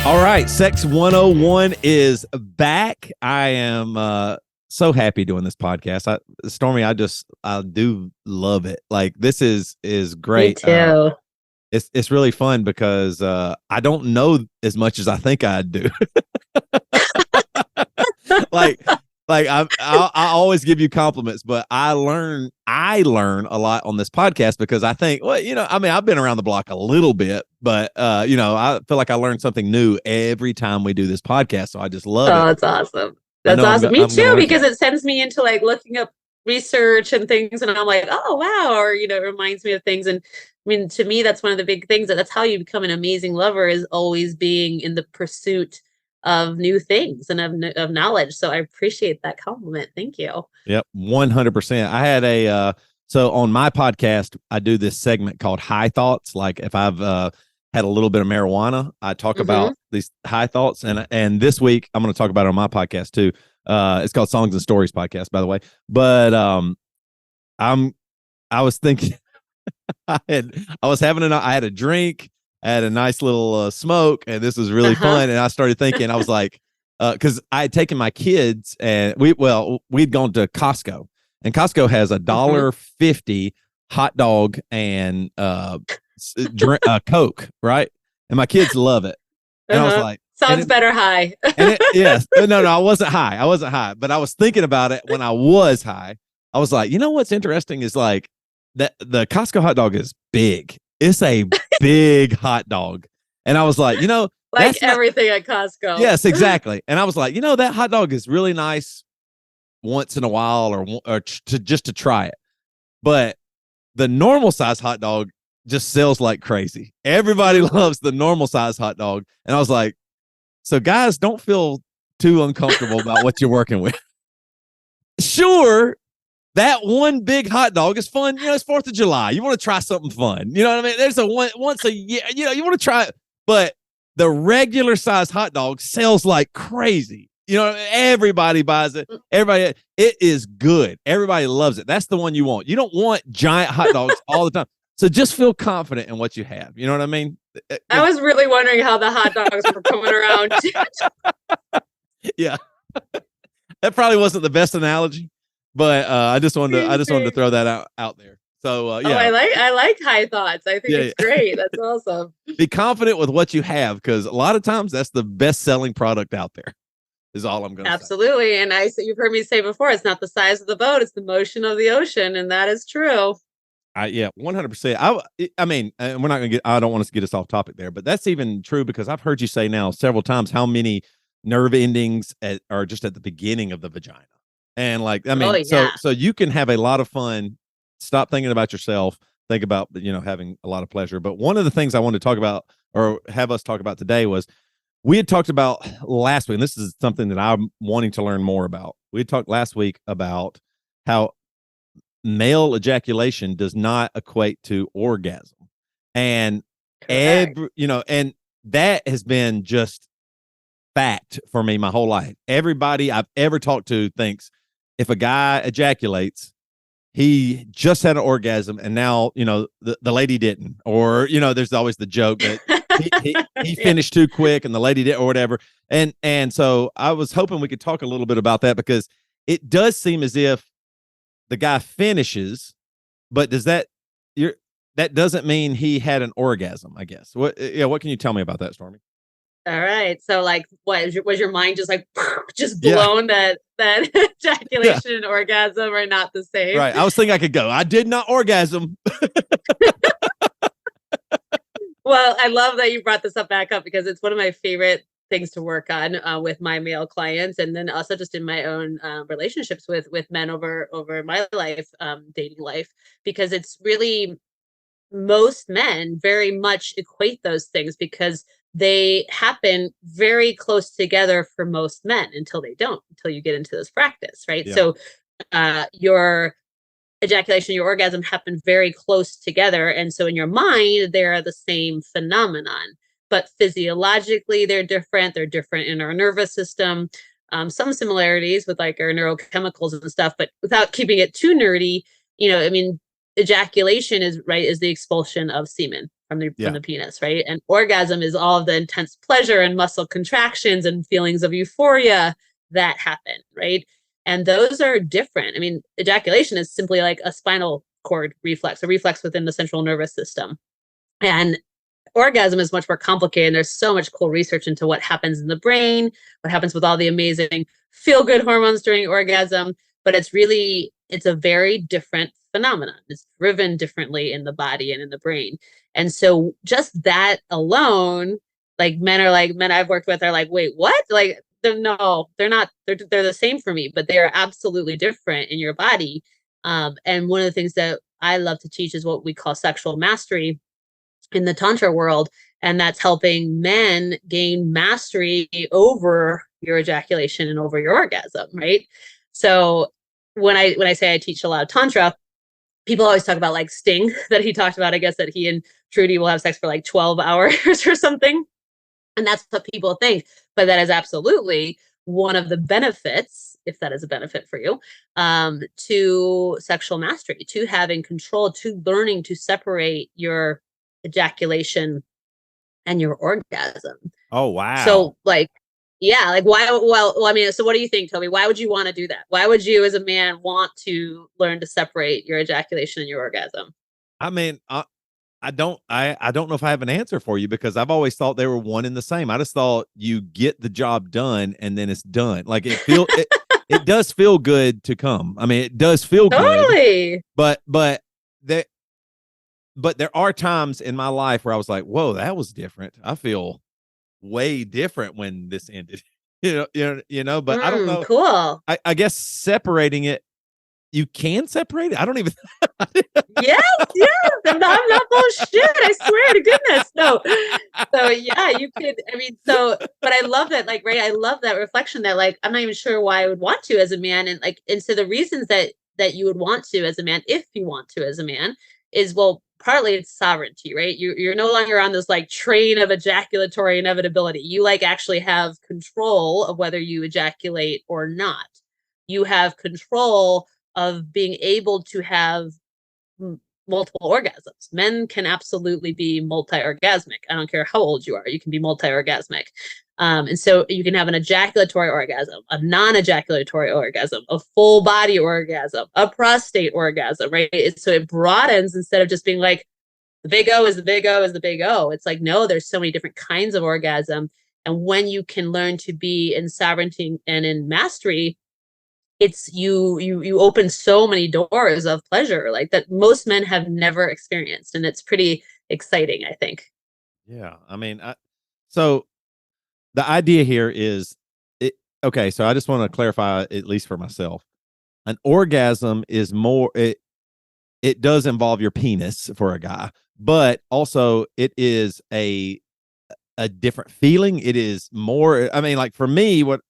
All right, Sex 101 is back. I am so happy doing this podcast. Stormy, I do love it. Like this is great. Me too. It's really fun because I don't know as much as I think I do. like I always give you compliments, but I learn a lot on this podcast because I think, well, I mean, I've been around the block a little bit, but I feel like I learn something new every time we do this podcast. So I just love it. Oh, that's awesome. I That's know awesome. Me I'm going to too, learn because something. it sends me into like looking up research and things, and I'm like, oh wow, or it reminds me of things. And I mean, to me, that's one of the big things. That's how you become an amazing lover, is always being in the pursuit of new things and of knowledge. So I appreciate that compliment. Thank you. Yep, 100%. I had so on my podcast, I do this segment called High Thoughts. Like if I've had a little bit of marijuana, I talk Mm-hmm. about these high thoughts, and this week I'm going to talk about it on my podcast too. It's called Songs and Stories podcast, by the way. But I'm I was thinking I had a drink, I had a nice little smoke, and this was really Uh-huh. fun. And I started thinking, I was like, because I had taken my kids and we'd gone to Costco, and Costco has a Mm-hmm. $1.50 hot dog and Coke, right? And my kids love it. And I was Uh-huh. like, and Sounds it, better high. and it, yes, no, I wasn't high. I wasn't high, but I was thinking about it when I was high. I was like, what's interesting is like that the Costco hot dog is big. It's a big hot dog. And I was like, Like that's not, everything at Costco. yes, exactly. And I was like, that hot dog is really nice once in a while or just to try it. But the normal size hot dog just sells like crazy. Everybody Mhm. loves the normal size hot dog. And I was like, so guys, don't feel too uncomfortable about what you're working with. Sure, that one big hot dog is fun. It's 4th of July. You want to try something fun. You know what I mean? There's a once a year, you want to try it. But the regular size hot dog sells like crazy. Everybody buys it. It is good. Everybody loves it. That's the one you want. You don't want giant hot dogs all the time. So just feel confident in what you have. You know what I mean? I was really wondering how the hot dogs were coming around. Yeah. That probably wasn't the best analogy, but I just wanted to throw that out there. So Oh, yeah, I like high thoughts. I think yeah, it's great. That's awesome. be confident with what you have because a lot of times that's the best selling product out there. Is all I'm going to say. Absolutely. And you've heard me say before, it's not the size of the boat, it's the motion of the ocean. And that is true. Yeah, 100%. I mean, and we're not going to get. I don't want us to get us off topic there, but that's even true because I've heard you say now several times how many nerve endings are just at the beginning of the vagina, and like I Oh, mean, so yeah. so you can have a lot of fun. Stop thinking about yourself. Think about having a lot of pleasure. But one of the things I wanted to talk about or have us talk about today was we had talked about last week, and this is something that I'm wanting to learn more about. We had talked last week about how male ejaculation does not equate to orgasm. And Correct. and that has been just fact for me my whole life. Everybody I've ever talked to thinks if a guy ejaculates, he just had an orgasm and now, the lady didn't. Or, there's always the joke that he Yeah. finished too quick and the lady did or whatever. And so I was hoping we could talk a little bit about that because it does seem as if the guy finishes, but you're that doesn't mean he had an orgasm, I guess. What can you tell me about that, Stormy? All right. So like what was your mind just like just Yeah. blown that Yeah. ejaculation and orgasm are not the same? Right. I was thinking I could go. I did not orgasm. Well, I love that you brought this up back up because it's one of my favorite things to work on with my male clients, and then also just in my own relationships with men over my life, dating life, because it's really most men very much equate those things because they happen very close together for most men until they don't, until you get into this practice, right? Yeah. So your ejaculation, your orgasm happen very close together. And so in your mind, they're the same phenomenon. But physiologically, they're different. They're different in our nervous system. Some similarities with like our neurochemicals and stuff, but without keeping it too nerdy, I mean, ejaculation is the expulsion of semen, from the penis, right? And orgasm is all of the intense pleasure and muscle contractions and feelings of euphoria that happen, right? And those are different. I mean, ejaculation is simply like a spinal cord reflex, a reflex within the central nervous system. And orgasm is much more complicated. There's so much cool research into what happens in the brain, what happens with all the amazing feel-good hormones during orgasm. But it's a very different phenomenon. It's driven differently in the body and in the brain. And so just that alone, like men I've worked with are like, wait, what? Like, no, they're not. They're the same for me, but they are absolutely different in your body. And one of the things that I love to teach is what we call sexual mastery in the tantra world, and that's helping men gain mastery over your ejaculation and over your orgasm, right? So when I say I teach a lot of tantra, people always talk about like Sting that he talked about. I guess that he and Trudy will have sex for like 12 hours or something, and that's what people think. But that is absolutely one of the benefits, if that is a benefit for you, to sexual mastery, to having control, to learning to separate your ejaculation and your orgasm. Oh, wow. So like, yeah, like why? Well, I mean, so what do you think, Toby? Why would you want to do that? Why would you, as a man, want to learn to separate your ejaculation and your orgasm? I mean, I don't know if I have an answer for you, because I've always thought they were one and the same. I just thought you get the job done and then it's done. Like it does feel good to come. I mean, it does feel Totally. good, but there are times in my life where I was like, whoa, that was different. I feel way different when this ended. But I don't know. Cool. I guess separating it, you can separate it. I don't even. Yes. I'm not bullshit. I swear to goodness. No. So yeah, you could. I mean, but I love that. Like, right. I love that reflection that, like, I'm not even sure why I would want to as a man, and so the reasons that you would want to as a man, if you want to as a man, is, well, partly it's sovereignty, right? You're no longer on this like train of ejaculatory inevitability. You like actually have control of whether you ejaculate or not. You have control of being able to have multiple orgasms. Men can absolutely be multi-orgasmic. I don't care how old you are, you can be multi-orgasmic. And so you can have an ejaculatory orgasm, a non-ejaculatory orgasm, a full body orgasm, a prostate orgasm, right? So it broadens, instead of just being like, the big O is the big O is the big O. It's like, no, there's so many different kinds of orgasm. And when you can learn to be in sovereignty and in mastery, it's you open so many doors of pleasure, like, that most men have never experienced, and it's pretty exciting, I think. Yeah, I mean, so the idea here is okay. So I just want to clarify, at least for myself, an orgasm is more. It does involve your penis for a guy, but also it is a different feeling. It is more. I mean, like for me, what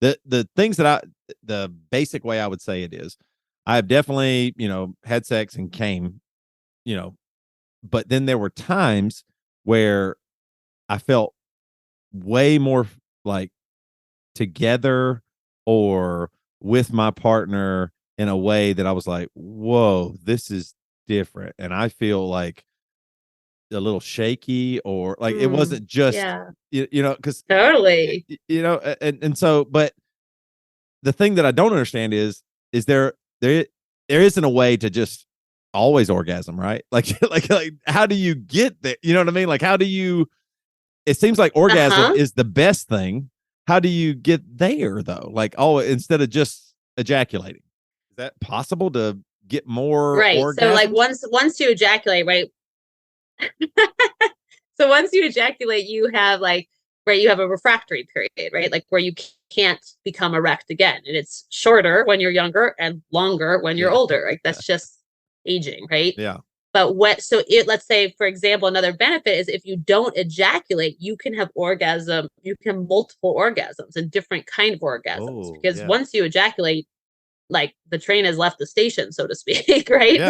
the things that the basic way I would say it is, I have definitely, had sex and came, but then there were times where I felt way more like together or with my partner in a way that I was like, whoa, this is different. And I feel like a little shaky, or like it wasn't just, Yeah, because, totally. and so, but the thing that I don't understand is there isn't a way to just always orgasm, right? Like, like how do you get there? You know what I mean? Like, how do you, it seems like orgasm is the best thing. How do you get there though? Like, instead of just ejaculating, is that possible to get more Right. orgasms? So like once you ejaculate, right? So once you ejaculate, you have like, right, you have a refractory period, right? Like where you can't become erect again. And it's shorter when you're younger and longer when you're older. Like that's just aging, right? Yeah. But let's say, for example, another benefit is if you don't ejaculate, you can have you can have multiple orgasms and different kind of orgasms. Because once you ejaculate, like the train has left the station, so to speak, right?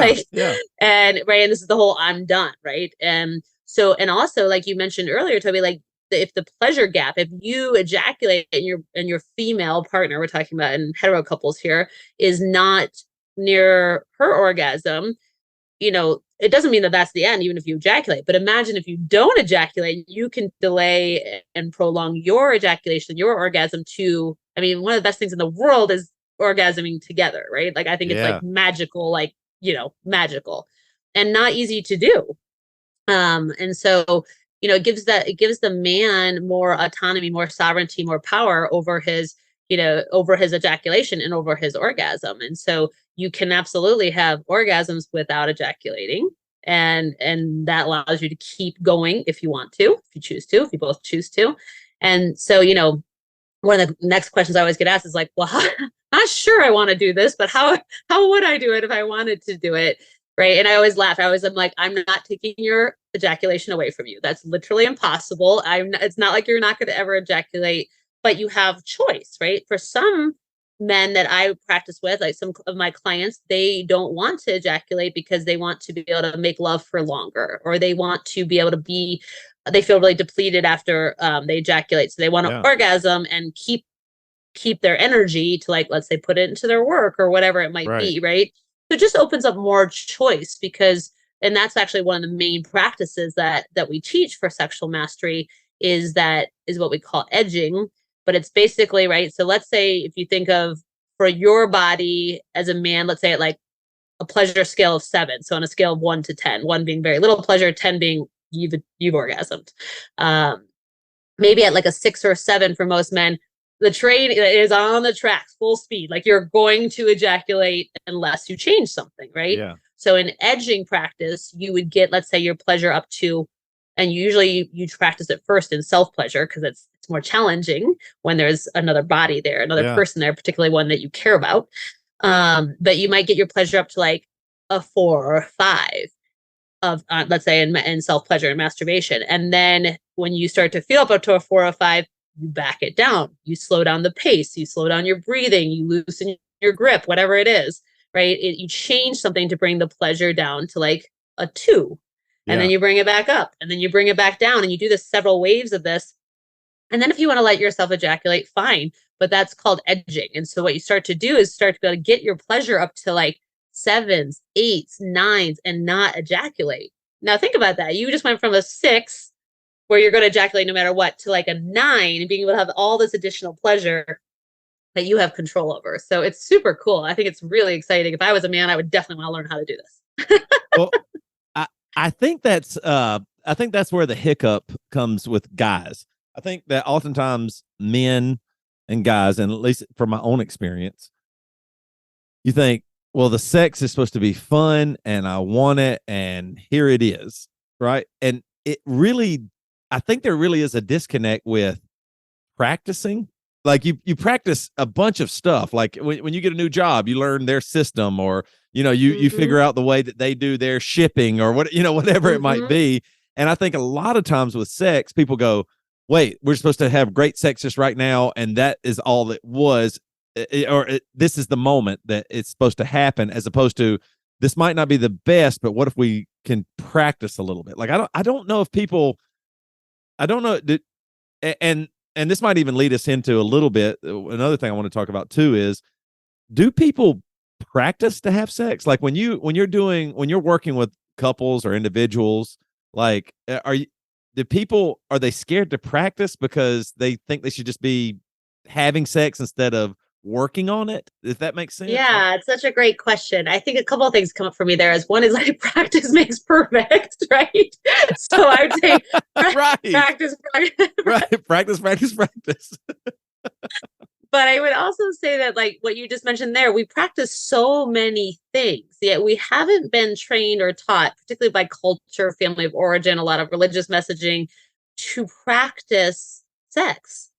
And this is the whole I'm done, right? And so, and also, like you mentioned earlier, Toby, like if the pleasure gap, if you ejaculate and your female partner, we're talking about in hetero couples here, is not near her orgasm, it doesn't mean that that's the end, even if you ejaculate. But imagine if you don't ejaculate, you can delay and prolong your ejaculation, your orgasm to, I mean, one of the best things in the world is orgasming together, right? Like, I think it's Yeah. like magical, like, magical and not easy to do. And so, it gives the man more autonomy, more sovereignty, more power over his ejaculation and over his orgasm. And so you can absolutely have orgasms without ejaculating. And that allows you to keep going if you want to, if you choose to, if you both choose to. And so, one of the next questions I always get asked is like, well, not sure I want to do this, but how would I do it if I wanted to do it? Right. And I always laugh. I'm like, I'm not taking your ejaculation away from you. That's literally impossible. It's not like you're not going to ever ejaculate, but you have choice, right? For some men that I practice with, like some of my clients, they don't want to ejaculate because they want to be able to make love for longer, or they want to be able to they feel really depleted after they ejaculate. So they want to orgasm and keep their energy to, like, let's say, put it into their work or whatever it might be, right? So it just opens up more choice and that's actually one of the main practices that we teach for sexual mastery is what we call edging. But it's basically, right? So let's say if you think of for your body as a man, let's say at like a pleasure scale of 7. So on a scale of 1 to 10, 1 being very little pleasure, 10 being you've orgasmed. Maybe at like a 6 or a 7 for most men, the train is on the tracks, full speed. Like you're going to ejaculate unless you change something, right? Yeah. So in edging practice, you would get, let's say, your pleasure up to, and usually you practice it first in self-pleasure because it's more challenging when there's another body there, another person there, particularly one that you care about. But you might get your pleasure up to like a 4 or a 5 of, let's say, in self-pleasure and masturbation. And then when you start to feel up to a 4 or 5, you back it down. You slow down the pace. You slow down your breathing. You loosen your grip, whatever it is, right? You change something to bring the pleasure down to like a 2. And then you bring it back up. And then you bring it back down. And you do this several waves of this. And then if you want to let yourself ejaculate, fine. But that's called edging. And so what you start to do is start to be able to get your pleasure up to like 7s, 8s, 9s, and not ejaculate. Now think about that. You just went from a 6 where you're going to ejaculate no matter what to like a 9 and being able to have all this additional pleasure that you have control over. So it's super cool. I think it's really exciting. If I was a man, I would definitely want to learn how to do this. Well, I think that's where the hiccup comes with guys. I think that oftentimes men and guys, and at least from my own experience, you think, well, the sex is supposed to be fun and I want it, and here it is, right? And it really, I think there really is a disconnect with practicing. Like you practice a bunch of stuff. Like when you get a new job, you learn their system, or you figure out the way that they do their shipping, or whatever it might be. And I think a lot of times with sex, people go, wait, we're supposed to have great sex just right now, and that is all it was, this is the moment that it's supposed to happen, as opposed to this might not be the best, but what if we can practice a little bit? Like I don't know if people, I don't know, and this might even lead us into a little bit. Another thing I want to talk about too is, do people practice to have sex? Like when you're working with couples or individuals, like are they scared to practice because they think they should just be having sex instead of working on it? If that makes sense. Yeah, it's such a great question. I think a couple of things come up for me there. As one is like practice makes perfect, right? So I would say right. practice. Right. Practice. But I would also say that, like what you just mentioned there, we practice so many things, yet we haven't been trained or taught, particularly by culture, family of origin, a lot of religious messaging, to practice sex.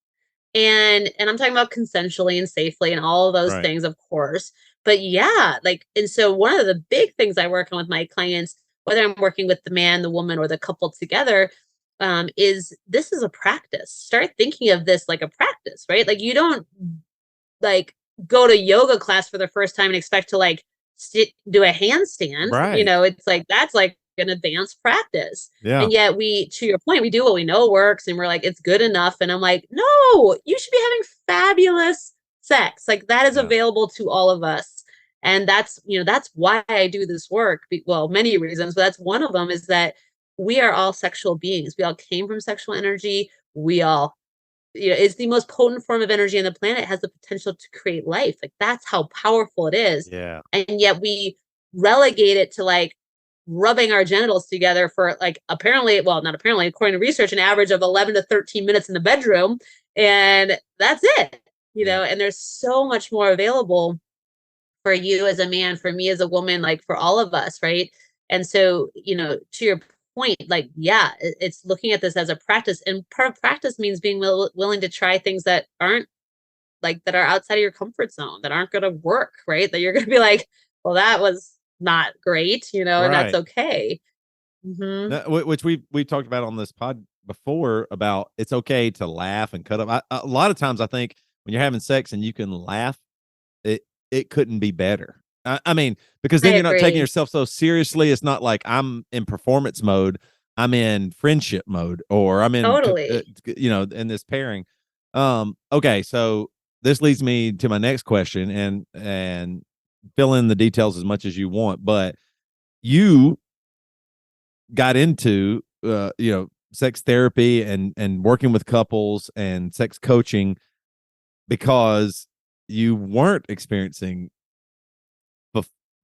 And I'm talking about consensually and safely and all of those things, of course. But yeah, and so one of the big things I work on with my clients, whether I'm working with the man, the woman, or the couple together, is this is a practice. Start thinking of this like a practice, right? Like you don't like go to yoga class for the first time and expect to like do a handstand. Right. It's like, that's like an advanced practice. Yeah. And yet to your point, we do what we know works and we're like, it's good enough. And I'm like, no, you should be having fabulous sex. Like that is available to all of us. And that's, that's why I do this work. Well, many reasons, but that's one of them, is that we are all sexual beings. We all came from sexual energy. We all, it's the most potent form of energy on the planet. It has the potential to create life. Like, that's how powerful it is. Yeah. And yet we relegate it to like rubbing our genitals together for like, apparently, well, not apparently, according to research, an average of 11 to 13 minutes in the bedroom. And that's it, Yeah. and there's so much more available for you as a man, for me as a woman, like for all of us, right? And so, to your point, like, yeah, it's looking at this as a practice, and part of practice means being willing to try things that aren't like, that are outside of your comfort zone, that aren't going to work, right? That you're going to be like, well, that was not great, and that's Right. okay. Mm-hmm. Which we talked about on this pod before, about it's okay to laugh and cut up. A lot of times I think when you're having sex and you can laugh, it it couldn't be better. I mean, because I then you're not taking agree. yourself so seriously. It's not like I'm in performance mode. I'm in friendship mode, or I'm in, Totally. in this pairing. Okay, so this leads me to my next question, and fill in the details as much as you want. But you got into, sex therapy and working with couples and sex coaching because you weren't experiencing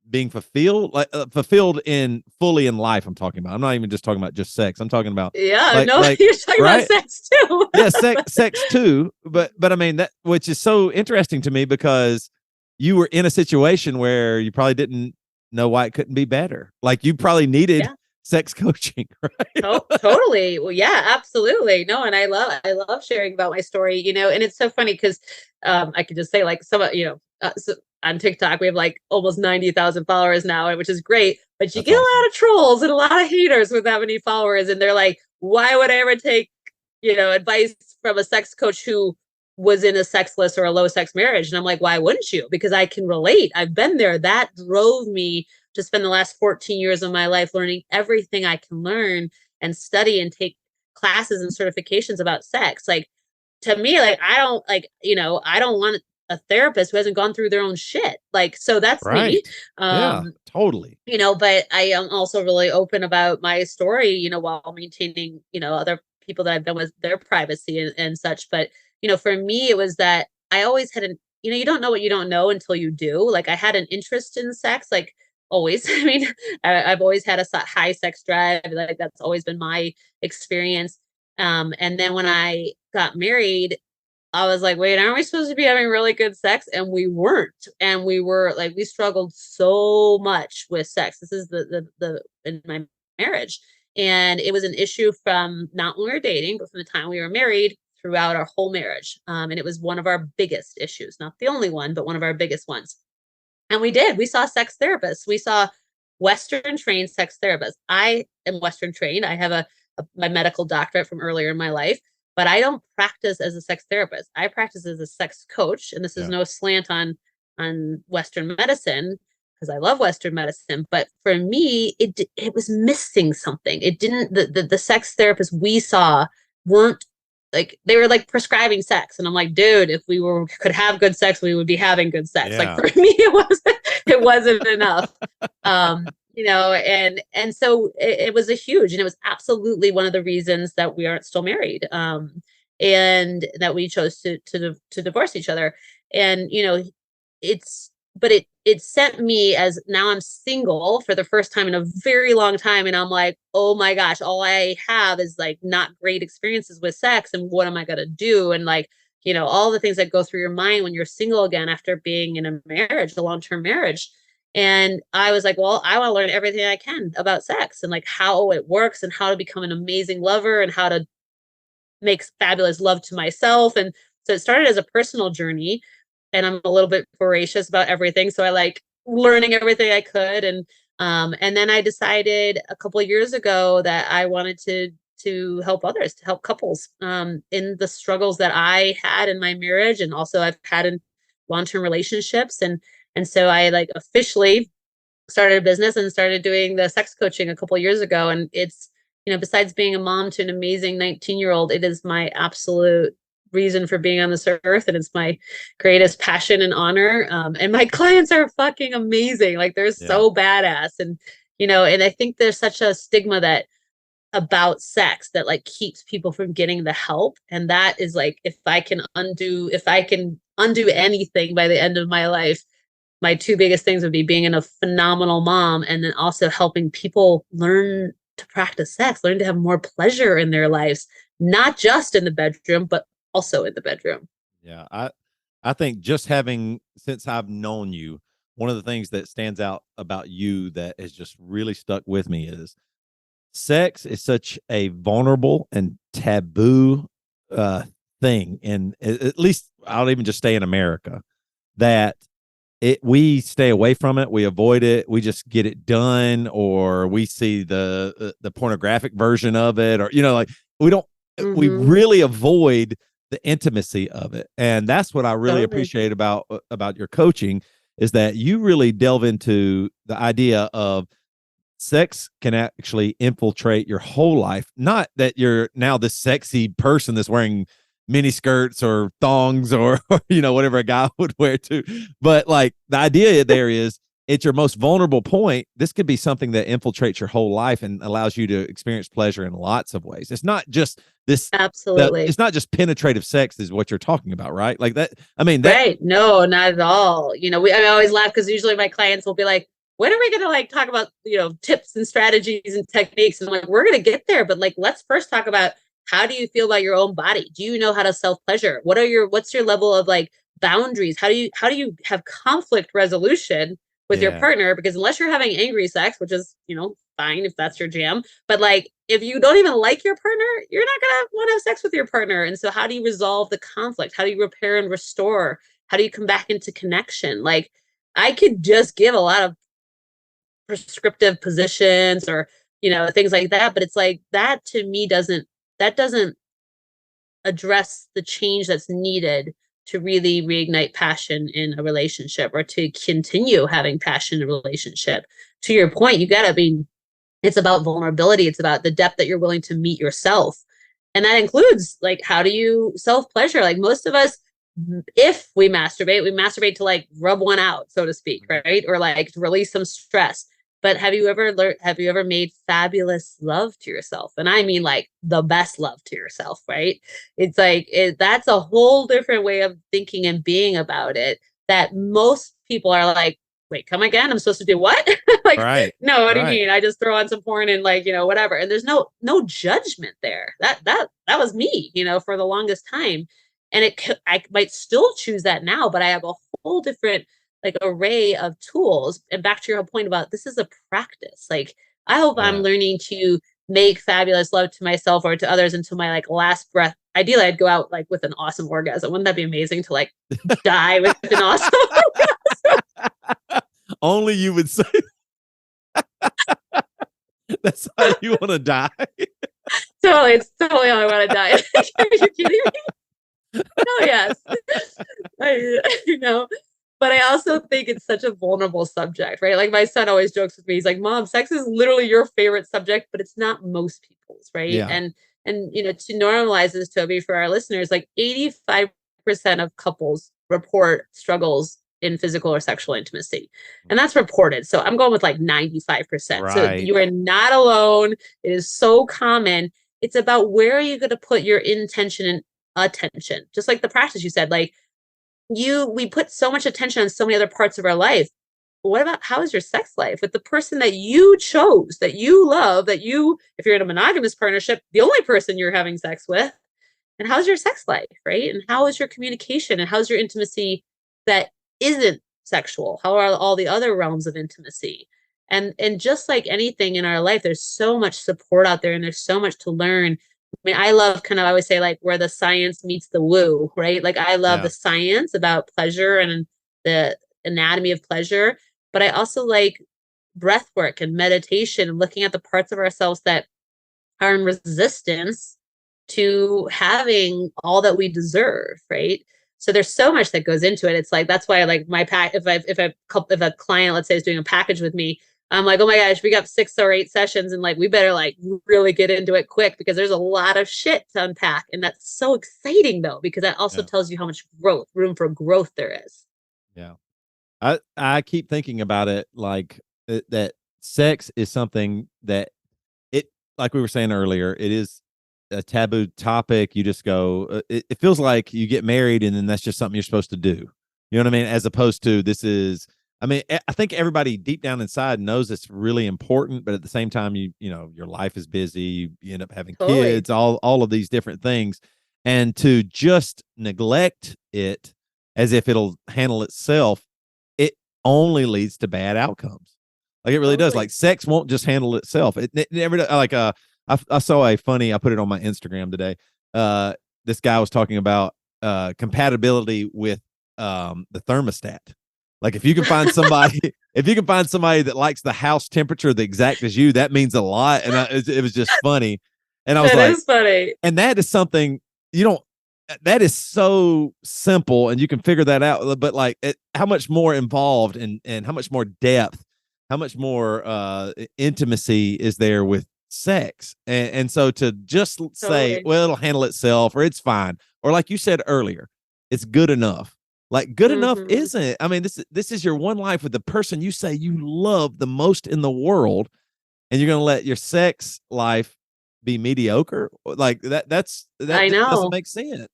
being fulfilled, like, fulfilled in fully in life. I'm talking about. I'm not even just talking about just sex. I'm talking about Yeah, like no, like you're talking about right. sex too. Yeah, sex too. But I mean, that, which is so interesting to me, because you were in a situation where you probably didn't know why it couldn't be better. Like, you probably needed Yeah. sex coaching, right? Totally. Well, yeah, absolutely. No, and I love sharing about my story, and it's so funny because I could just say, like, some, so on TikTok we have like almost 90,000 followers now, which is great, but you That's get a awesome. lot of trolls and a lot of haters with that many followers, and they're like, why would I ever take, advice from a sex coach who was in a sexless or a low sex marriage? And I'm like, why wouldn't you? Because I can relate. I've been there. That drove me to spend the last 14 years of my life learning everything I can learn and study and take classes and certifications about sex. Like, to me, like, I don't like, I don't want a therapist who hasn't gone through their own shit. Like, so that's me. Right. Yeah, totally. But I am also really open about my story, while maintaining, other people that I've been with, their privacy and such. But, for me, it was that I always had an, you don't know what you don't know until you do. Like, I had an interest in sex, like, always. I mean, I've always had a high sex drive. Like, that's always been my experience. And then when I got married, I was like, wait, aren't we supposed to be having really good sex? And we weren't. And we were like, we struggled so much with sex. This is the in my marriage. And it was an issue from not when we were dating, but from the time we were married throughout our whole marriage. And it was one of our biggest issues, not the only one, but one of our biggest ones. And we saw sex therapists. We saw Western trained sex therapists. I am Western trained. I have my medical doctorate from earlier in my life, but I don't practice as a sex therapist. I practice as a sex coach. And this is Yeah. no slant on Western medicine, because I love Western medicine. But for me, it was missing something. It didn't, the sex therapists we saw weren't, like, they were like prescribing sex, and I'm like, dude, if we could have good sex, we would be having good sex. Like, Yeah. for me, it wasn't enough. And so it was a huge, and it was absolutely one of the reasons that we aren't still married, and that we chose to divorce each other. And it's but it sent me, as now I'm single for the first time in a very long time, and I'm like, oh my gosh, all I have is like not great experiences with sex, and what am I going to do? And like, all the things that go through your mind when you're single again after being in a marriage, a long-term marriage. And I was like, well, I want to learn everything I can about sex, and like how it works, and how to become an amazing lover, and how to make fabulous love to myself. And so it started as a personal journey, and I'm a little bit voracious about everything. So I like learning everything I could. And then I decided a couple of years ago that I wanted to help others, to help couples in the struggles that I had in my marriage, and also I've had in long-term relationships. And so I like officially started a business and started doing the sex coaching a couple of years ago. And it's, besides being a mom to an amazing 19-year-old, it is my absolute reason for being on this earth, and it's my greatest passion and honor. And my clients are fucking amazing. Like they're Yeah. so badass. And, and I think there's such a stigma that about sex that like keeps people from getting the help. And that is like, if I can undo anything by the end of my life, my two biggest things would be being a phenomenal mom and then also helping people learn to practice sex, learn to have more pleasure in their lives, not just in the bedroom, but also in the bedroom. Yeah. I think since I've known you, one of the things that stands out about you that has just really stuck with me is sex is such a vulnerable and taboo thing. And at least I'll even just stay in America that we stay away from it. We avoid it. We just get it done, or we see the pornographic version of it, or, like we don't, we really avoid the intimacy of it. And that's what I really appreciate about your coaching is that you really delve into the idea of sex can actually infiltrate your whole life. Not that you're now this sexy person that's wearing mini skirts or thongs or whatever a guy would wear too. But like the idea there is it's your most vulnerable point. This could be something that infiltrates your whole life and allows you to experience pleasure in lots of ways. It's not just this. Absolutely. It's not just penetrative sex is what you're talking about, right? Like that. I mean, right. No, not at all. I always laugh because usually my clients will be like, when are we going to like talk about, tips and strategies and techniques? And I'm like, we're going to get there. But like, let's first talk about how do you feel about your own body? Do you know how to self-pleasure? What's your level of like boundaries? How do you have conflict resolution with your partner? Because unless you're having angry sex, which is, fine if that's your jam. But like, if you don't even like your partner, you're not going to want to have sex with your partner. And so how do you resolve the conflict? How do you repair and restore? How do you come back into connection? Like I could just give a lot of prescriptive positions or, things like that. But it's like that to me doesn't address the change that's needed to really reignite passion in a relationship or to continue having passion in a relationship. To your point, it's about vulnerability. It's about the depth that you're willing to meet yourself. And that includes like, how do you self-pleasure? Like most of us, if we masturbate to like rub one out, so to speak, right? Or like to release some stress. But have you ever made fabulous love to yourself? And I mean like the best love to yourself, right? It's like, that's a whole different way of thinking and being about it that most people are like, wait, come again? I'm supposed to do what? Like, right. No, what do you mean? I just throw on some porn and like, whatever. And there's no judgment there. That was me, for the longest time. And I might still choose that now, but I have a whole different like array of tools. And back to your whole point about this is a practice. Like I hope I'm learning to make fabulous love to myself or to others until my like last breath. Ideally, I'd go out like with an awesome orgasm. Wouldn't that be amazing to like die with an awesome orgasm? Only you would say that's how you want to die. Totally, it's totally how I want to die. Are you kidding me? Oh yes. But I also think it's such a vulnerable subject, right? Like my son always jokes with me. He's like, "Mom, sex is literally your favorite subject, but it's not most people's, right?" Yeah. And to normalize this, Toby, for our listeners, like 85% of couples report struggles in physical or sexual intimacy. And that's reported. So I'm going with like 95%. Right. So you are not alone. It is so common. It's about where are you going to put your intention and attention? Just like the practice you said, like we put so much attention on so many other parts of our life. What about how is your sex life with the person that you chose, that you love, if you're in a monogamous partnership, the only person you're having sex with? And how's your sex life, right? And how is your communication and how's your intimacy that isn't sexual? How are all the other realms of intimacy? And just like anything in our life, there's so much support out there and there's so much to learn. I mean, I love I always say like where the science meets the woo, right? Like I love the science about pleasure and the anatomy of pleasure, but I also like breath work and meditation and looking at the parts of ourselves that are in resistance to having all that we deserve, right? So there's so much that goes into it. It's like that's why like my pack if a client, let's say, is doing a package with me, I'm like, oh my gosh, we got 6 or 8 sessions and like we better like really get into it quick because there's a lot of shit to unpack. And that's so exciting though, because that also Yeah. tells you how much room for growth there is. Yeah. I keep thinking about it like that sex is something that it like we were saying earlier, it is a taboo topic. You just go, it feels like you get married and then that's just something you're supposed to do. You know what I mean? As opposed to this is, I mean, I think everybody deep down inside knows it's really important, but at the same time, you know, your life is busy. You end up having Totally. kids, all of these different things, and to just neglect it as if it'll handle itself, it only leads to bad outcomes. Like it really does. Totally. Like sex won't just handle itself. It never like I saw a funny, I put it on my Instagram today. This guy was talking about compatibility with the thermostat. Like if you can find somebody, if you can find somebody that likes the house temperature the exact as you, that means a lot. And it was just funny. And I was That like, is funny. and that is something you don't. That is so simple, and you can figure that out. But like, how much more involved and how much more depth, how much more intimacy is there with sex? And so to just say, Totally. well, it'll handle itself, or it's fine, or like you said earlier, it's good enough. Like good enough Hmm. isn't. I mean, this is your one life with the person you say you love the most in the world, and you're gonna let your sex life be mediocre like that I just doesn't know. make sense.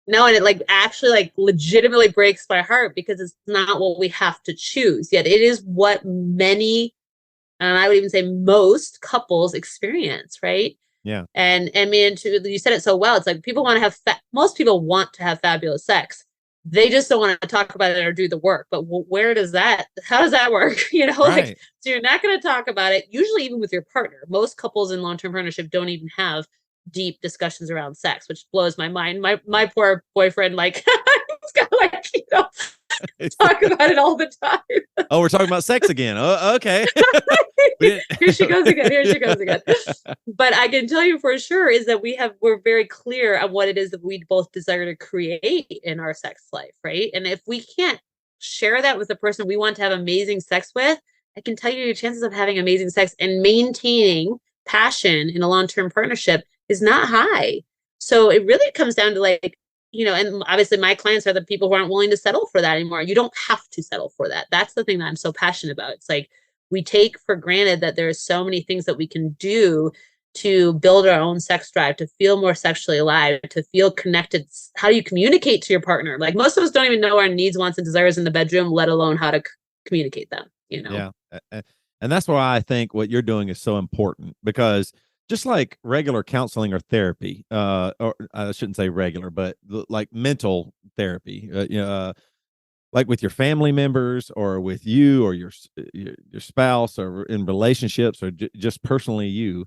No, and it like actually like legitimately breaks my heart because it's not what we have to choose. Yet it is what many, and I would even say most couples experience, right? Yeah. And I mean, you said it so well. It's like people want to have most people want to have fabulous sex. They just don't want to talk about it or do the work. But where does that? How does that work? Like Right. so you're not going to talk about it. Usually, even with your partner, most couples in long term partnership don't even have deep discussions around sex, which blows my mind. My poor boyfriend, like, he's got like talk about it all the time. Oh, we're talking about sex again. Oh, okay. We Here she goes again. Here she goes didn't- again. But I can tell you for sure is that we're very clear on what it is that we both desire to create in our sex life, right? And if we can't share that with the person we want to have amazing sex with, I can tell you your chances of having amazing sex and maintaining passion in a long-term partnership is not high. So it really comes down to like, and obviously my clients are the people who aren't willing to settle for that anymore. You don't have to settle for that. That's the thing that I'm so passionate about. It's like we take for granted that there's so many things that we can do to build our own sex drive, to feel more sexually alive, to feel connected. How do you communicate to your partner? Like most of us don't even know our needs, wants, and desires in the bedroom, let alone how to communicate them. Yeah. And that's why I think what you're doing is so important because just like regular counseling or therapy, or I shouldn't say regular, but like mental therapy, like with your family members or with you or your spouse or in relationships or just personally you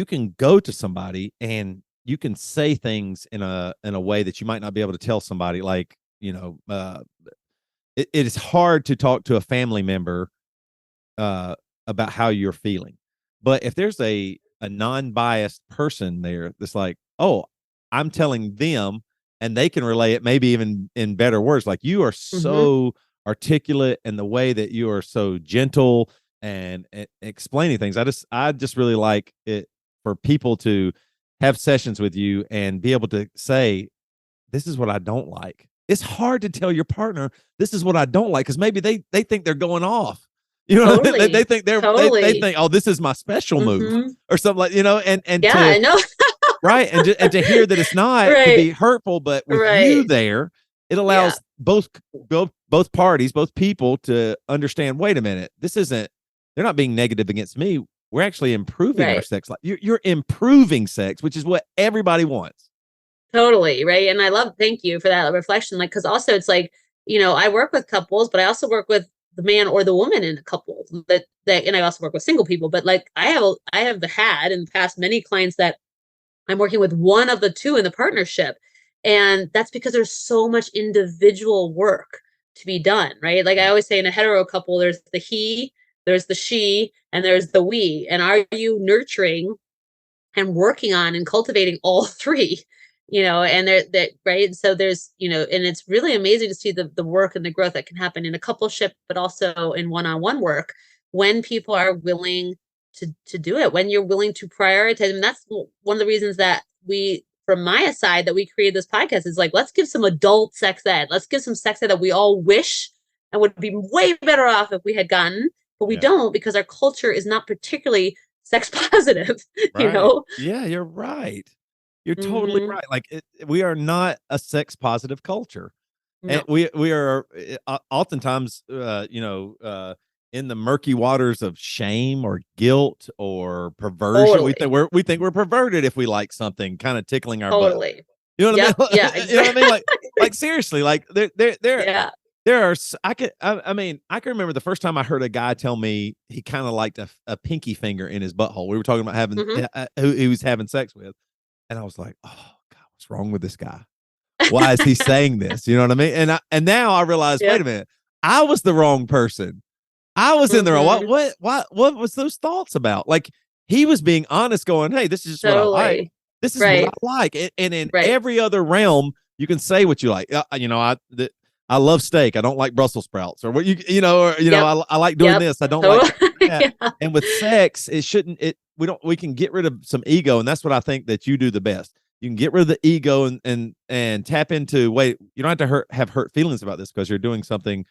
can go to somebody and you can say things in a way that you might not be able to tell somebody like it is hard to talk to a family member uh about how you're feeling, but if there's a non-biased person there that's like, oh, I'm telling them and they can relay it maybe even in better words. Like you are Mm-hmm. so articulate and the way that you are so gentle and explaining things, I just really like it for people to have sessions with you and be able to say, this is what I don't like. It's hard to tell your partner this is what I don't like because maybe they think they're going off. You know, they Totally. think they Totally. think, oh, this is my special move Mm-hmm. or something like and Yeah, to I know. right and to hear that it's not can Right. be hurtful, but with you Right. there, it Yeah. allows both parties, both people to understand. Wait a minute, this isn't. They're not being negative against me. We're actually improving our Right. sex life. You're improving sex, which is what everybody wants. Totally, right? And I love thank you for that reflection. Like, because also it's like, I work with couples, but I also work with the man or the woman in a couple and I also work with single people. But like I have had in the past many clients that I'm working with one of the two in the partnership. And that's because there's so much individual work to be done, right? Like I Yeah. always say in a hetero couple, there's the he, there's the she, and there's the we. And are you nurturing and working on and cultivating all three, and they're that right. So there's, and it's really amazing to see the work and the growth that can happen in a coupleship, but also in one-on-one work. when people are willing to do it, when you're willing to prioritize. And that's one of the reasons that from my side, that we created this podcast is like, let's give some adult sex ed. Let's give some sex ed that we all wish and would be way better off if we had gotten, but we don't, because our culture is not particularly sex positive, you know? Yeah, you're right. You're totally right. Like we are not a sex positive culture. And No. we are oftentimes, in the murky waters of shame or guilt or perversion. Totally. We think we're perverted if we like something kind of tickling our butt. Totally. You know what Yep. I mean? Yeah. You know what I mean? Like seriously, like Yeah. there are. I mean, I can remember the first time I heard a guy tell me he kind of liked a pinky finger in his butthole. We were talking about having who he was having sex with, and I was like, oh God, what's wrong with this guy? Why is he saying this? You know what I mean? And now I realize, wait a minute, I was the wrong person. I was in there. What was those thoughts about? Like he was being honest, going, hey, this is just what I like. This is what I like. And in every other realm, you can say what you like. I love steak. I don't like Brussels sprouts, or I like doing this. I don't like that. And with sex, we can get rid of some ego. And that's what I think that you do the best. You can get rid of the ego and tap into, wait, you don't have to have hurt feelings about this because you're doing something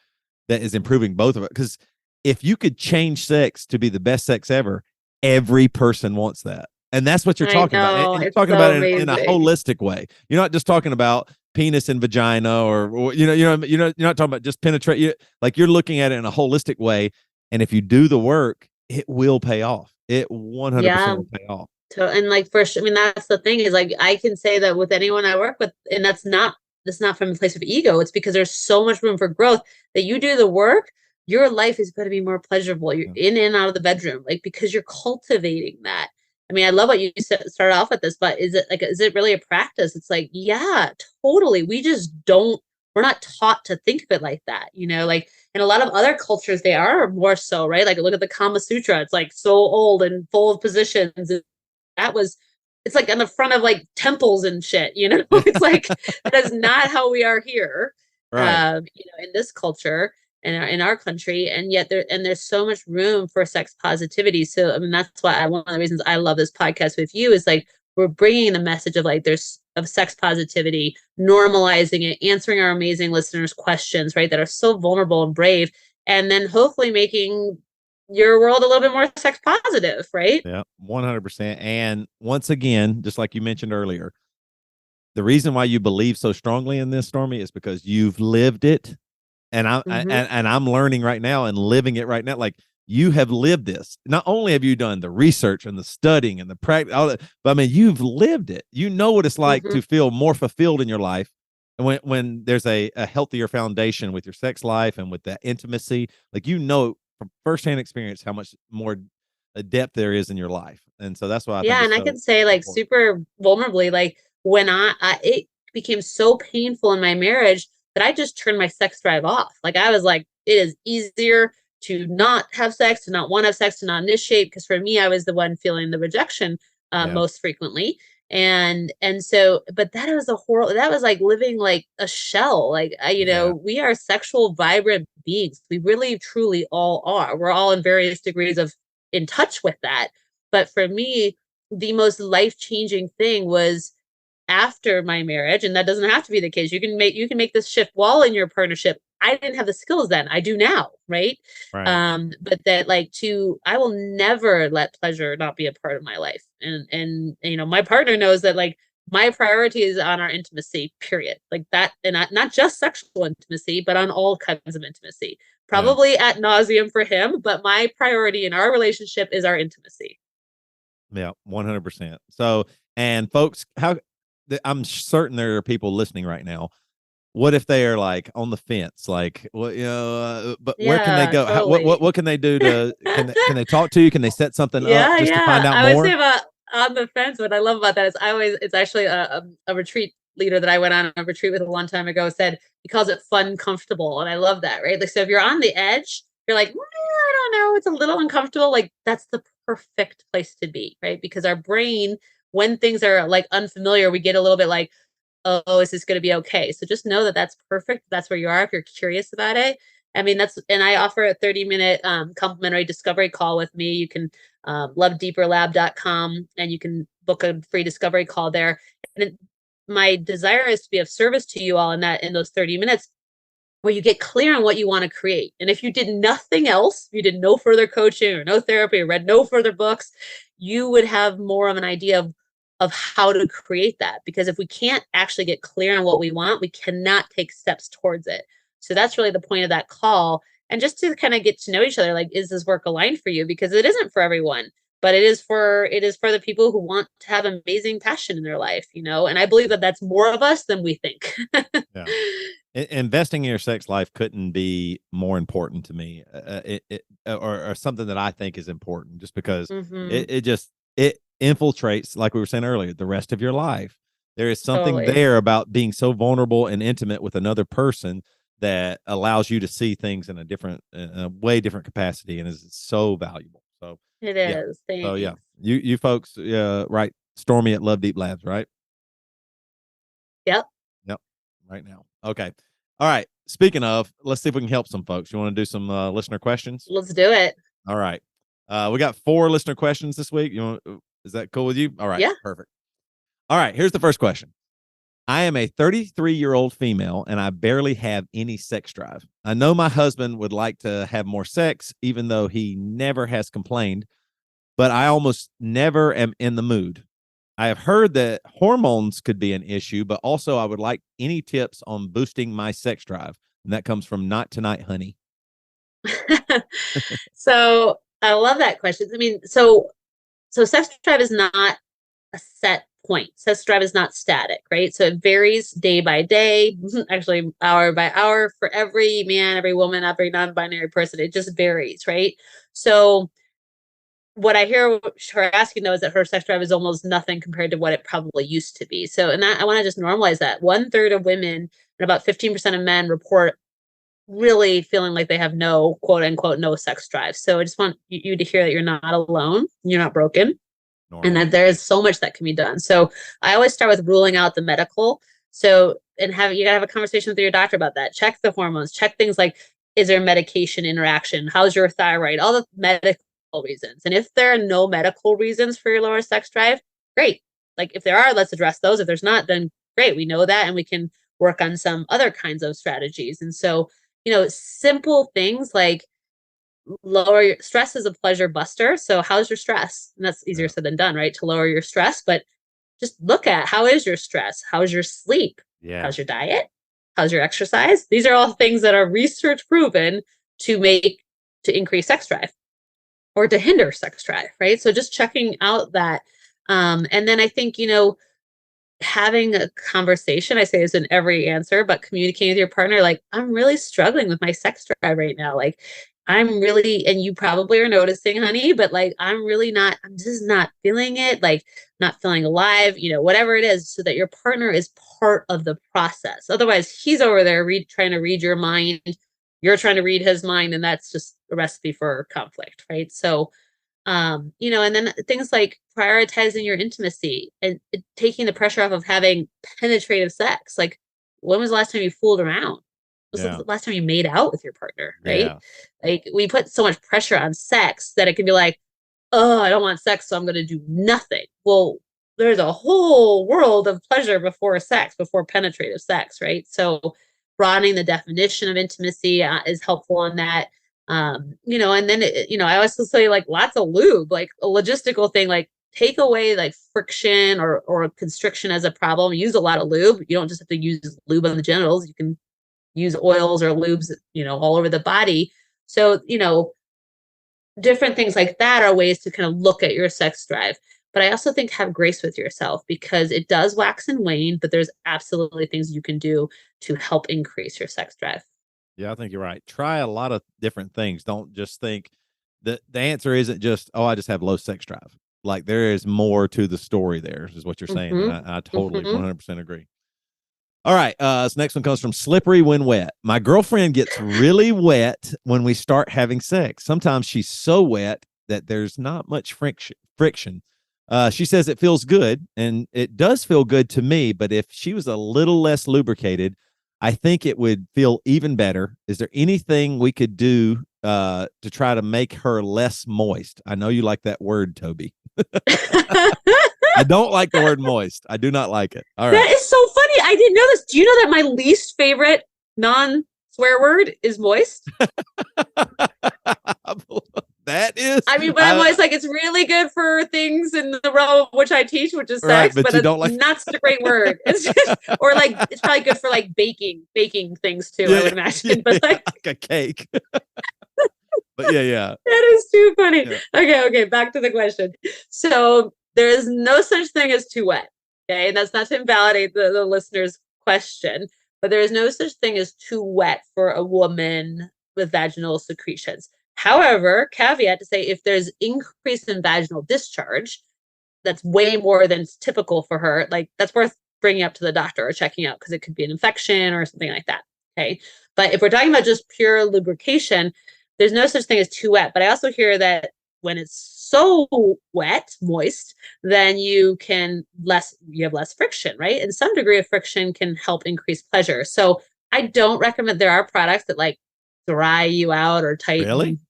that is improving both of it. Because if you could change sex to be the best sex ever, every person wants that. And that's what you're talking about. And you're talking about it in a holistic way. You're not just talking about penis and vagina, or you're not talking about just penetrate. Like you're looking at it in a holistic way. And if you do the work, it will pay off. It 100% will pay off. And like I mean, that's the thing is like, I can say that with anyone I work with, and that's not from a place of ego. It's because there's so much room for growth that you do the work. Your life is going to be more pleasurable. You're in and out of the bedroom, like, because you're cultivating that. I mean, I love what you started off with this, but is it really a practice? It's like, yeah, totally. We're not taught to think of it like that, like in a lot of other cultures, they are more so, right? Like look at the Kama Sutra. It's like so old and full of positions. It's like on the front of like temples and shit, it's like, that's not how we are here, in this culture and in our country. And yet there's so much room for sex positivity. So, I mean, that's why one of the reasons I love this podcast with you is like, we're bringing the message of like, of sex positivity, normalizing it, answering our amazing listeners' questions, right? That are so vulnerable and brave. And then hopefully making your world a little bit more sex positive, right? Yeah, 100%. And once again, just like you mentioned earlier, the reason why you believe so strongly in this, Stormy, is because you've lived it. And I'm learning right now and living it right now. Like you have lived this. Not only have you done the research and the studying and the practice, but I mean, you've lived it. You know what it's like to feel more fulfilled in your life. And when there's a healthier foundation with your sex life and with that intimacy, like, from firsthand experience how much more depth there is in your life. And so that's why I think and I can say like super vulnerably, like when it became so painful in my marriage that I just turned my sex drive off. Like I was like, it is easier to not have sex, to not want to have sex, to not initiate. Because for me, I was the one feeling the rejection most frequently. And so, but that was that was like living like a shell. Like, we are sexual, vibrant beings. We really, truly all are. We're all in various degrees of in touch with that. But for me, the most life-changing thing was after my marriage, and that doesn't have to be the case. You can make this shift while in your partnership. I didn't have the skills then. I do now, right? But that I will never let pleasure not be a part of my life. And my partner knows that like my priority is on our intimacy, period. Like that, and not just sexual intimacy, but on all kinds of intimacy. Probably ad nauseum for him, but my priority in our relationship is our intimacy. Yeah, 100%. So, and folks, I'm certain there are people listening right now. What if they are like on the fence? Like, but where can they go? Totally. What can they do to? Can they talk to you? Can they set something up just to find out more? I would say about on the fence. What I love about that is it's actually a retreat leader that I went on a retreat with a long time ago said he calls it fun comfortable, and I love that. Right, like so if you're on the edge, you're like, I don't know, it's a little uncomfortable. Like that's the perfect place to be, right? Because our brain, when things are like unfamiliar, we get a little bit like, oh, is this going to be okay? So just know that that's perfect. That's where you are if you're curious about it. I mean, and I offer a 30-minute complimentary discovery call with me. You can lovedeeperlab.com and you can book a free discovery call there. And my desire is to be of service to you all in those 30 minutes where you get clear on what you want to create. And if you did nothing else, if you did no further coaching or no therapy or read no further books, you would have more of an idea of how to create that. Because if we can't actually get clear on what we want, we cannot take steps towards it. So that's really the point of that call. And just to kind of get to know each other, like, is this work aligned for you? Because it isn't for everyone, but it is for the people who want to have amazing passion in their life, and I believe that that's more of us than we think. Yeah. Investing in your sex life couldn't be more important to me, or something that I think is important, just because it infiltrates, like we were saying earlier, the rest of your life. There is something Totally. there about being so vulnerable and intimate with another person that allows you to see things in a way different capacity, and is so valuable. So It yeah. is. So yeah, Thanks. you folks, right? Stormy at Love Deep Labs, right? Yep. Yep. Right now. Okay. All right. Speaking of, let's see if we can help some folks. You want to do some listener questions? Let's do it. All right. We got 4 listener questions this week. Is that cool with you? All right. Yeah. Perfect. All right. Here's the first question. I am a 33-year-old female and I barely have any sex drive. I know my husband would like to have more sex, even though he never has complained, but I almost never am in the mood. I have heard that hormones could be an issue, but also I would like any tips on boosting my sex drive. And that comes from Not Tonight Honey. So I love that question. I mean, so sex drive is not a set point. Sex drive is not static, right? So it varies day by day, actually hour by hour for every man, every woman, every non-binary person. It just varies, right? So what I hear her asking though is that her sex drive is almost nothing compared to what it probably used to be. So, and that I want to just normalize that. 1/3 of women and about 15% of men report really feeling like they have no quote unquote no sex drive. So I just want you to hear that you're not alone, you're not broken, and that there is so much that can be done. So I always start with ruling out the medical. So you gotta have a conversation with your doctor about that. Check the hormones, check things like, is there medication interaction? How's your thyroid? All the medical reasons. And if there are no medical reasons for your lower sex drive, great. Like if there are, let's address those. If there's not, then great. We know that and we can work on some other kinds of strategies. And so, simple things like lower your stress is a pleasure buster. So how's your stress? And that's easier said than done, right? To lower your stress, but just look at how is your stress? How's your sleep? Yeah. How's your diet? How's your exercise? These are all things that are research proven to increase sex drive or to hinder sex drive, right? So just checking out that. And then I think, having a conversation, I say this in every answer, but communicating with your partner, like, I'm really struggling with my sex drive right now. Like, and you probably are noticing, honey, but like, I'm just not feeling it, like, not feeling alive, whatever it is, so that your partner is part of the process. Otherwise, he's over there trying to read your mind. You're trying to read his mind, and that's just a recipe for conflict, right? So, and then things like prioritizing your intimacy and taking the pressure off of having penetrative sex. Like, when was the last time you fooled around? When was the last time you made out with your partner? Right? Yeah. Like, we put so much pressure on sex that it can be like, oh, I don't want sex, so I'm going to do nothing. Well, there's a whole world of pleasure before sex, before penetrative sex, right? So broadening the definition of intimacy is helpful on that. And then, I also say, like, lots of lube, like a logistical thing, like take away like friction or constriction as a problem. Use a lot of lube. You don't just have to use lube on the genitals. You can use oils or lubes, all over the body. So, different things like that are ways to kind of look at your sex drive. But I also think have grace with yourself, because it does wax and wane, but there's absolutely things you can do to help increase your sex drive. Yeah, I think you're right. Try a lot of different things. Don't just think that the answer isn't just, oh, I just have low sex drive. Like, there is more to the story there, is what you're saying. Mm-hmm. And I totally 100% agree. All right. This next one comes from Slippery When Wet. My girlfriend gets really wet when we start having sex. Sometimes she's so wet that there's not much friction. She says it feels good, and it does feel good to me. But if she was a little less lubricated, I think it would feel even better. Is there anything we could do to try to make her less moist? I know you like that word, Toby. I don't like the word moist. I do not like it. All right. That is so funny. I didn't know this. Do you know that my least favorite non-swear word is moist? That is, I mean, but I'm always like, it's really good for things in the realm of which I teach, which is right, sex, but but you it's don't like, not such a great word. It's just, or like, it's probably good for like baking things too, I would imagine. But like a cake. But yeah. that is too funny. Yeah. Okay, back to the question. So there is no such thing as too wet. Okay, and that's not to invalidate the listener's question, but there is no such thing as too wet for a woman with vaginal secretions. However, caveat to say, if there's increase in vaginal discharge, that's way more than typical for her, like that's worth bringing up to the doctor or checking out because it could be an infection or something like that. Okay. But if we're talking about just pure lubrication, there's no such thing as too wet. But I also hear that when it's so wet, moist, then you have less friction, right? And some degree of friction can help increase pleasure. So I don't recommend, there are products that like dry you out or Really? tighten.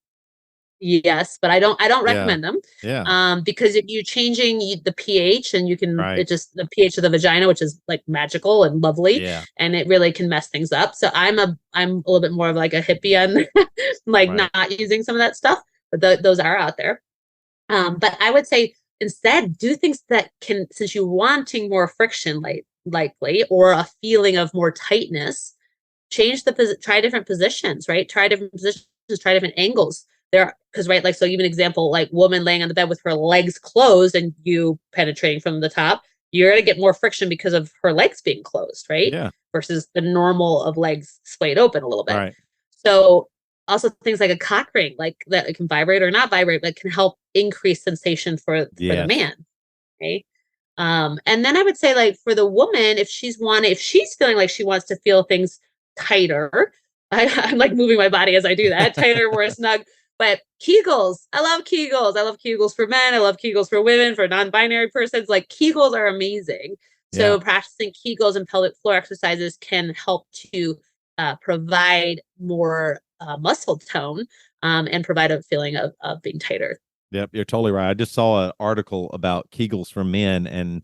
Yes, but I don't Yeah. recommend them. Yeah. Because if you're changing the pH and you can, Right. it just, the pH of the vagina, which is like magical and lovely, Yeah. and it really can mess things up. So I'm a little bit more of like a hippie on like Right. not using some of that stuff, but those are out there. But I would say instead do things that can, since you're wanting more friction, likely, or a feeling of more tightness, change try different positions, right? Try different positions, try different angles there. Because right, like, so even example, like woman laying on the bed with her legs closed and you penetrating from the top, you're going to get more friction because of her legs being closed, right? Yeah. Versus the normal of legs splayed open a little bit. Right. So also things like a cock ring, like that it can vibrate or not vibrate, but can help increase sensation for the Yes. man. Okay. And then I would say, like, for the woman, if she's feeling like she wants to feel things tighter, I'm like moving my body as I do that, tighter, more snug. But Kegels, I love Kegels. I love Kegels for men. I love Kegels for women, for non-binary persons. Like Kegels are amazing. Yeah. So practicing Kegels and pelvic floor exercises can help to provide more muscle tone and provide a feeling of being tighter. Yep, you're totally right. I just saw an article about Kegels for men, and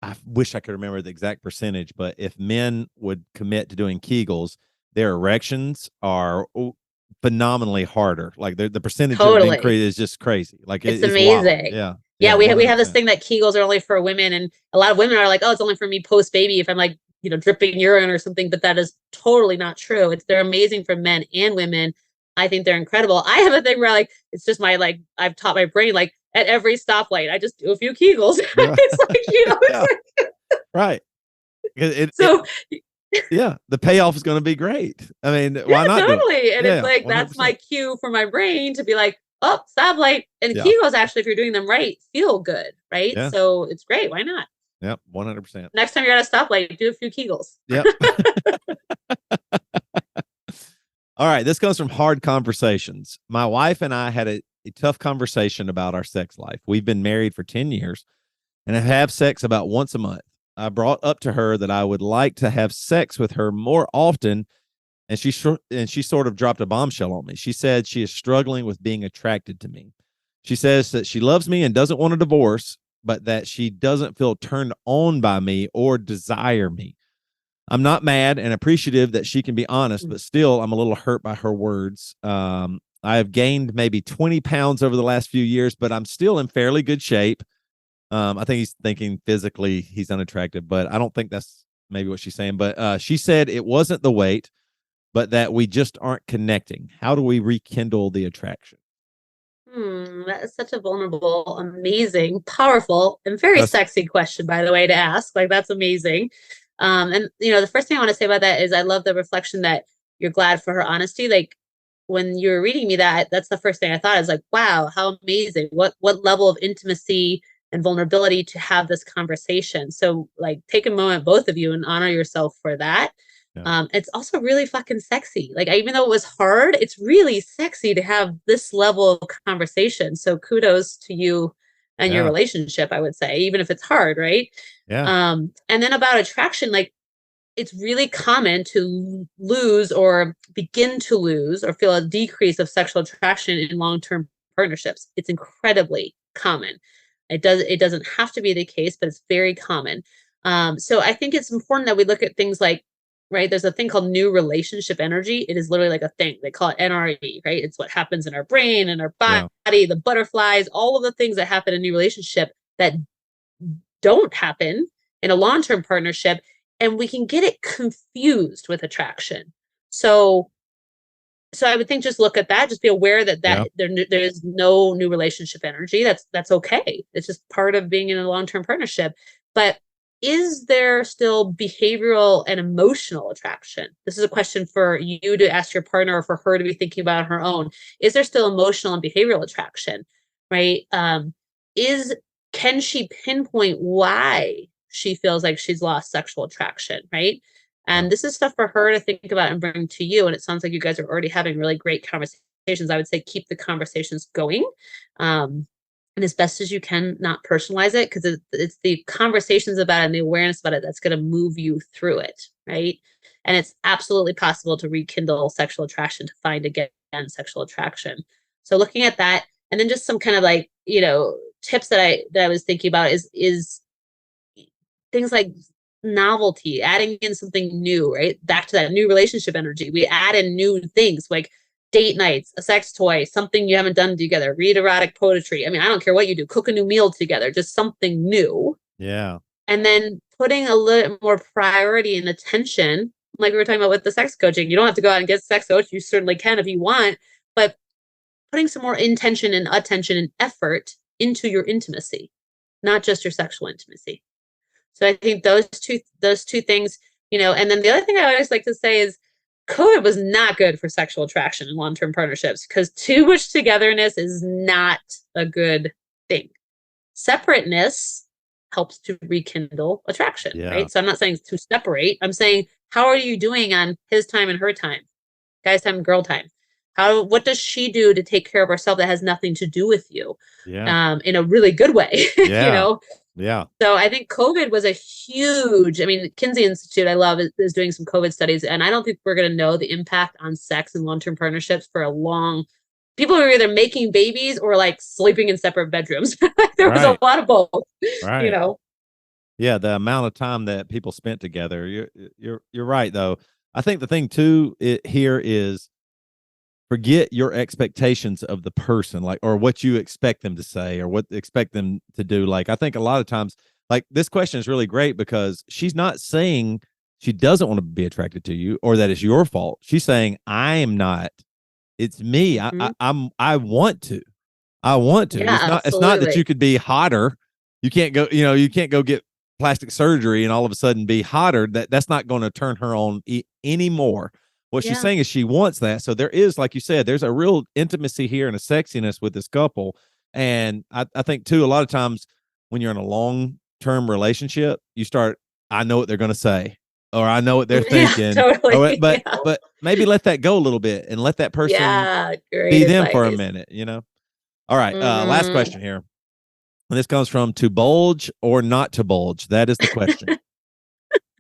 I wish I could remember the exact percentage, but if men would commit to doing Kegels, their erections are phenomenally harder. Like the percentage of Totally. increase is just crazy. Like It's it's wild. amazing. Yeah. Yeah, Yeah. we have this 100%. thing that Kegels are only for women, and a lot of women are like, "Oh, it's only for me post baby if I'm like, dripping urine or something." But that is totally not true. They're amazing for men and women. I think they're incredible. I have a thing where like it's just my like I've taught my brain like at every stoplight I just do a few Kegels. Yeah. It's like it's Yeah. like Right. so Yeah. The payoff is going to be great. I mean, yeah, why not do it? totally. And it's Yeah. like that's my 100%. cue for my brain to be like, oh, stoplight. And Yeah. Kegels actually, if you're doing them right, feel good, right? Yeah. So it's great. Why not? Yep. 100%. Next time you're at a stoplight, do a few Kegels. Yep. All right. This comes from hard conversations. My wife and I had a tough conversation about our sex life. We've been married for 10 years and have sex about once a month. I brought up to her that I would like to have sex with her more often, and she sort of dropped a bombshell on me. She said she is struggling with being attracted to me. She says that she loves me and doesn't want a divorce, but that she doesn't feel turned on by me or desire me. I'm not mad and appreciative that she can be honest, but still, I'm a little hurt by her words. I have gained maybe 20 pounds over the last few years, but I'm still in fairly good shape. I think he's thinking physically he's unattractive, but I don't think that's maybe what she's saying. But she said it wasn't the weight, but that we just aren't connecting. How do we rekindle the attraction? That is such a vulnerable, amazing, powerful, and very That's sexy question, by the way, to ask. Like, that's amazing. And the first thing I want to say about that is I love the reflection that you're glad for her honesty. Like when you were reading me that's the first thing I thought is like, wow, how amazing. What level of intimacy and vulnerability to have this conversation. So like take a moment, both of you, and honor yourself for that. yeah, It's also really fucking sexy. Like, even though it was hard, it's really sexy to have this level of conversation. So kudos to you and your yeah, relationship, I would say, even if it's hard, right? yeah, And then about attraction, like it's really common to lose or begin to lose or feel a decrease of sexual attraction in long-term partnerships. It's incredibly common. It doesn't have to be the case, but it's very common. So I think it's important that we look at things like, right, there's a thing called new relationship energy. It is literally like a thing. They call it NRE, right? It's what happens in our brain and our Yeah. body, the butterflies, all of the things that happen in a new relationship that don't happen in a long-term partnership, and we can get it confused with attraction. So I would think just look at that, just be aware that Yeah. there's no new relationship energy. That's okay. It's just part of being in a long-term partnership. But is there still behavioral and emotional attraction? This is a question for you to ask your partner or for her to be thinking about on her own. Is there still emotional and behavioral attraction? Right? Is Can she pinpoint why she feels like she's lost sexual attraction? Right? Yeah. And this is stuff for her to think about and bring to you. And it sounds like you guys are already having really great conversations. I would say keep the conversations going. And as best as you can, not personalize it, because it's the conversations about it and the awareness about it that's going to move you through it. Right. And it's absolutely possible to rekindle sexual attraction, to find again sexual attraction. So looking at that, and then just some kind of like, tips that I was thinking about is things like novelty, adding in something new, right? Back to that new relationship energy. We add in new things like date nights, a sex toy, something you haven't done together, read erotic poetry. I mean, I don't care what you do, cook a new meal together, just something new. Yeah. And then putting a little more priority and attention, like we were talking about with the sex coaching. You don't have to go out and get a sex coach. You certainly can if you want, but putting some more intention and attention and effort into your intimacy, not just your sexual intimacy. So I think those two things, and then the other thing I always like to say is COVID was not good for sexual attraction in long-term partnerships, because too much togetherness is not a good thing. Separateness helps to rekindle attraction, Yeah. right? So I'm not saying to separate. I'm saying, how are you doing on his time and her time, guy's time and girl time? What does she do to take care of herself that has nothing to do with you, Yeah. in a really good way? Yeah. Yeah. So I think COVID was a huge, I mean, Kinsey Institute, I love, is doing some COVID studies. And I don't think we're going to know the impact on sex and long-term partnerships for a long, people are either making babies or like sleeping in separate bedrooms. There was a Right. lot of both, you Right. know? Yeah, the amount of time that people spent together. You're right though. I think the thing too here is forget your expectations of the person, like, or what you expect them to say or what expect them to do. Like, I think a lot of times, like, this question is really great because she's not saying she doesn't want to be attracted to you or that it's your fault. She's saying, I am not. It's me. Mhm. I want to. I want to. Yeah, It's not that you absolutely. could be hotter. You can't go, you can't go get plastic surgery and all of a sudden be hotter. That's not going to turn her on anymore. What she's Yeah. saying is she wants that. So there is, like you said, there's a real intimacy here and a sexiness with this couple. And I think too, a lot of times when you're in a long-term relationship, you start, I know what they're going to say, or I know what they're Yeah, thinking, or totally. but Yeah. but maybe let that go a little bit and let that person Yeah. Great be them for a advice. minute. All right. Last Hmm. question here. And this comes from to bulge or not to bulge. That is the question.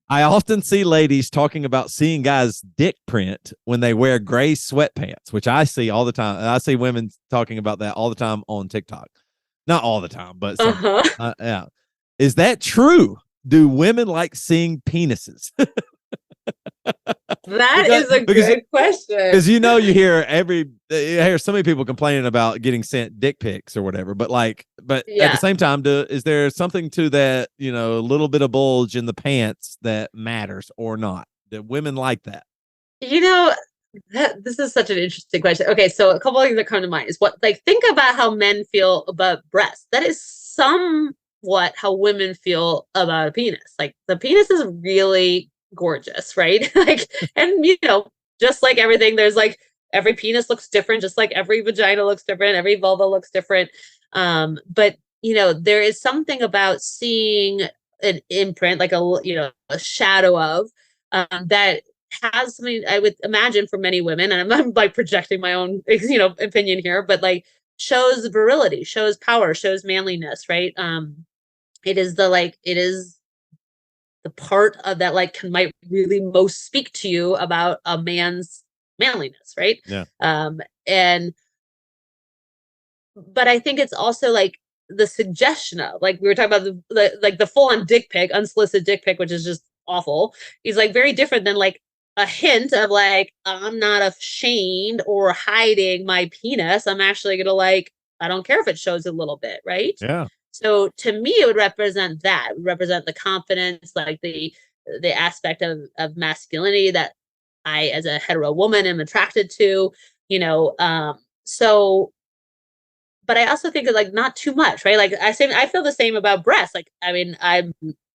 I often see ladies talking about seeing guys' dick print when they wear gray sweatpants, which I see all the time. I see women talking about that all the time on TikTok. Not all the time, but some. Uh-huh. Yeah. Is that true? Do women like seeing penises? That because is a because good question. because you hear so many people complaining about getting sent dick pics or whatever, but at the Yeah. same time, is there something to that, a little bit of bulge in the pants that matters or not? Do women like that? You know, this is such an interesting question. Okay, so a couple of things that come to mind is think about how men feel about breasts. That is somewhat how women feel about a penis. Like the penis is really gorgeous, right? And just like everything, there's like every penis looks different, just like every vagina looks different, every vulva looks different. But there is something about seeing an imprint, like a shadow of that has something, I would imagine, for many women, and I'm like projecting my own opinion here, but like shows virility, shows power, shows manliness, right? It is the part of that like might really most speak to you about a man's manliness, right? Yeah. And but I think it's also like the suggestion of, like we were talking about the full on dick pic, unsolicited dick pic, which is just awful. He's like very different than like a hint of like, I'm not ashamed or hiding my penis. I'm actually gonna like, I don't care if it shows a little bit, right? Yeah. So to me, it would represent that. It would represent the confidence, like the aspect of masculinity that I, as a hetero woman, am attracted to. You know, so but I also think like not too much, right? Like I feel the same about breasts. Like, I mean,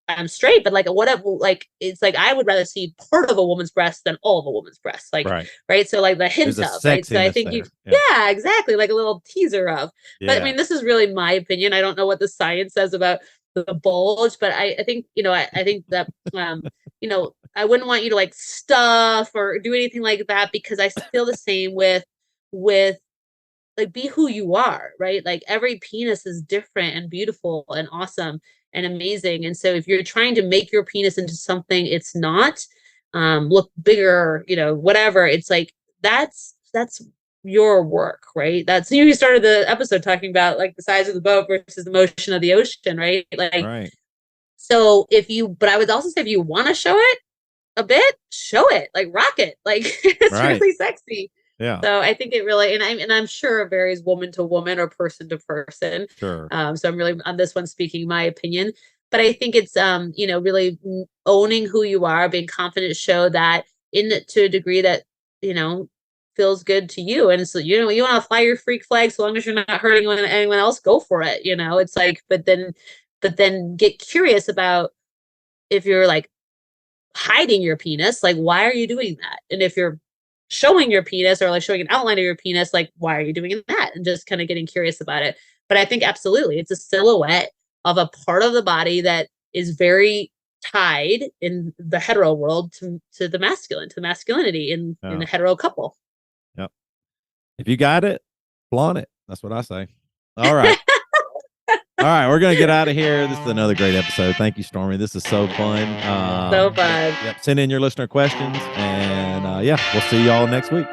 I'm straight, but like what like it's like I would rather see part of a woman's breast than all of a woman's breast. Like, right. So like the There's hint a of, right. So I sexiness think there. yeah, exactly. Like a little teaser of. But I Yeah. mean, this is really my opinion. I don't know what the science says about the bulge, but I think, you know, I think that you know, I wouldn't want you to like stuff or do anything like that, because I feel the same with like be who you are, right? Like every penis is different and beautiful and awesome and amazing. And so if you're trying to make your penis into something it's not, look bigger, you know, whatever, it's like that's your work, right? That's, you started the episode talking about like the size of the boat versus the motion of the ocean, right? Like, Right. so if you, but I would also say if you want to show it a bit, show it, like rock it, like it's really sexy. Yeah. So I think it really, and I'm sure it varies woman to woman or person to person. Sure. So I'm really on this one speaking my opinion, but I think it's you know, really owning who you are, being confident, show that to a degree that, you know, feels good to you. And so, you know, you want to fly your freak flag so long as you're not hurting anyone else, go for it. You know, it's like, but then get curious about if you're like hiding your penis, like why are you doing that? And if you're showing your penis or like showing an outline of your penis, like why are you doing that? And just kind of getting curious about it. But I think absolutely it's a silhouette of a part of the body that is very tied in the hetero world to the masculine, to masculinity in the hetero couple. Yep. If you got it, flaunt it. That's what I say. All right. All right, we're going to get out of here. This is another great episode. Thank you, Stormy. This is so fun. So fun. Yep. Send in your listener questions. And yeah, we'll see y'all next week.